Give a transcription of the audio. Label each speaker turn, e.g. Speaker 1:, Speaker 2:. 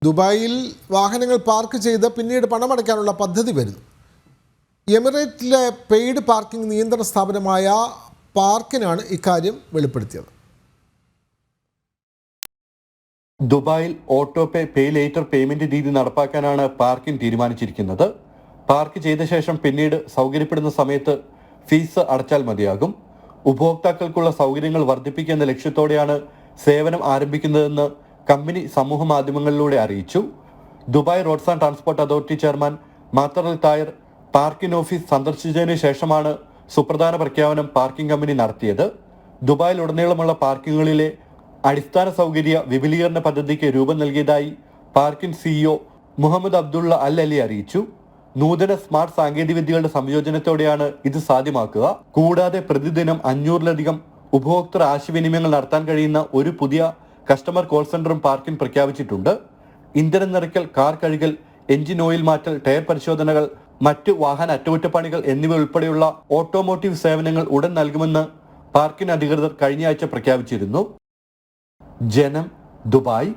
Speaker 1: ദുബായിൽ വാഹനങ്ങൾ പാർക്ക് ചെയ്ത് പിന്നീട് പണമടയ്ക്കാനുള്ള പദ്ധതി വരുന്നു. എമിറേറ്റിലെ പെയ്ഡ് പാർക്കിംഗ് നിയന്ത്രണ സ്ഥാപനമായ പാർക്കിനാണ് ഇക്കാര്യം വെളിപ്പെടുത്തിയത്.
Speaker 2: ദുബായിൽ ഓട്ടോ പേ ലേറ്റർ പേയ്മെന്റ് രീതി നടപ്പാക്കാനാണ് പാർക്കിൻ തീരുമാനിച്ചിരിക്കുന്നത്. പാർക്ക് ചെയ്ത ശേഷം പിന്നീട് സൗകര്യപ്പെടുന്ന സമയത്ത് ഫീസ് അടച്ചാൽ മതിയാകും. ഉപഭോക്താക്കൾക്കുള്ള സൗകര്യങ്ങൾ വർദ്ധിപ്പിക്കുന്ന ലക്ഷ്യത്തോടെയാണ് സേവനം ആരംഭിക്കുന്നതെന്ന് കമ്പനി സമൂഹ മാധ്യമങ്ങളിലൂടെ അറിയിച്ചു. Dubai roads and transport authority chairman Mattar Al Tayer Parkin office സന്ദർശിച്ചതിനു ശേഷമാണ് സുപ്രധാന പ്രഖ്യാപനം പാർക്കിംഗ് കമ്പനി നടത്തിയത്. ദുബായിലുടനീളമുള്ള പാർക്കിങ്ങുകളിലെ അടിസ്ഥാന സൗകര്യ വിപുലീകരണ പദ്ധതിക്ക് രൂപം നൽകിയതായി പാർക്കിൻ സിഇഒ മുഹമ്മദ് അബ്ദുള്ള അൽ അലി അറിയിച്ചു. നൂതന സ്മാർട്ട് സാങ്കേതികവിദ്യകളുടെ സംയോജനത്തോടെയാണ് ഇത് സാധ്യമാക്കുക. കൂടാതെ പ്രതിദിനം 500-ലധികം ഉപഭോക്തൃ ആശയവിനിമയങ്ങൾ നടത്താൻ കഴിയുന്ന ഒരു പുതിയ കസ്റ്റമർ കോൾ സെന്ററും പാർക്കിൻ പ്രഖ്യാപിച്ചിട്ടുണ്ട്. ഇന്ധനം നിറയ്ക്കൽ, കാർ കഴുകൽ, എഞ്ചിൻ ഓയിൽ മാറ്റൽ, ടയർ പരിശോധനകൾ, മറ്റു വാഹന അറ്റകുറ്റപ്പണികൾ എന്നിവ ഉൾപ്പെടെയുള്ള ഓട്ടോമോട്ടീവ് സേവനങ്ങൾ ഉടൻ നൽകുമെന്ന് പാർക്കിൻ അധികൃതർ കഴിഞ്ഞ ആഴ്ച പ്രഖ്യാപിച്ചിരുന്നു. ജനം, ദുബായ്.